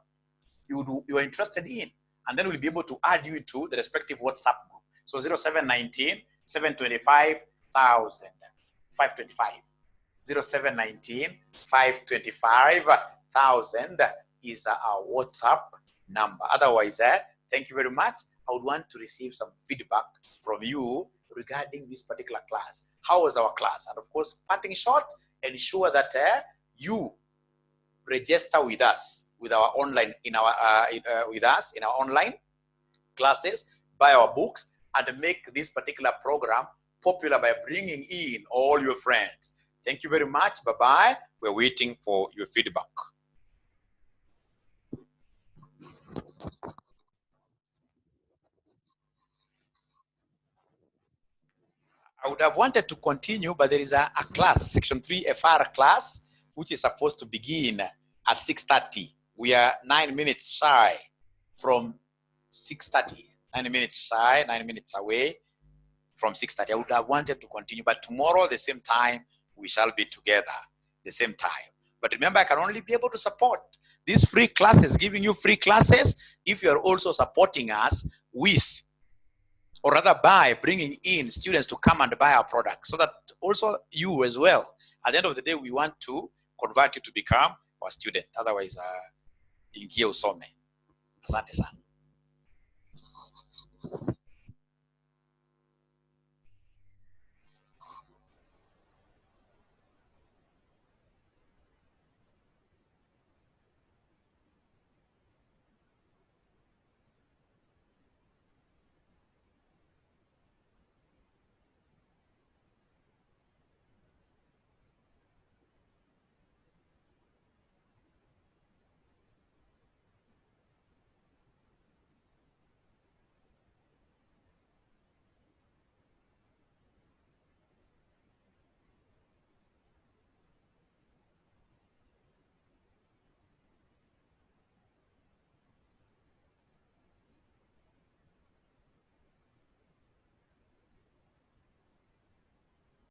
you are interested in. And then we'll be able to add you to the respective WhatsApp group. So 0719 725 525. 0719 525 1000 is our WhatsApp number. Otherwise, thank you very much. I would want to receive some feedback from you regarding this particular class. How was our class? And of course, parting short, ensure that you register with us, with our online, with us in our online classes, buy our books, and make this particular program popular by bringing in all your friends. Thank you very much. Bye-bye. We're waiting for your feedback. I would have wanted to continue, but there is a class, Section 3 FR class, which is supposed to begin at 6:30. We are 9 minutes shy from 6:30. 9 minutes shy, 9 minutes away from 6:30. I would have wanted to continue, but tomorrow, the same time, we shall be together, the same time. But remember, I can only be able to support these free classes, giving you free classes, if you're also supporting us with, or rather by bringing in students to come and buy our products, so that also you as well, at the end of the day, we want to convert you to become our student. Otherwise, ingie usome. Asante sana.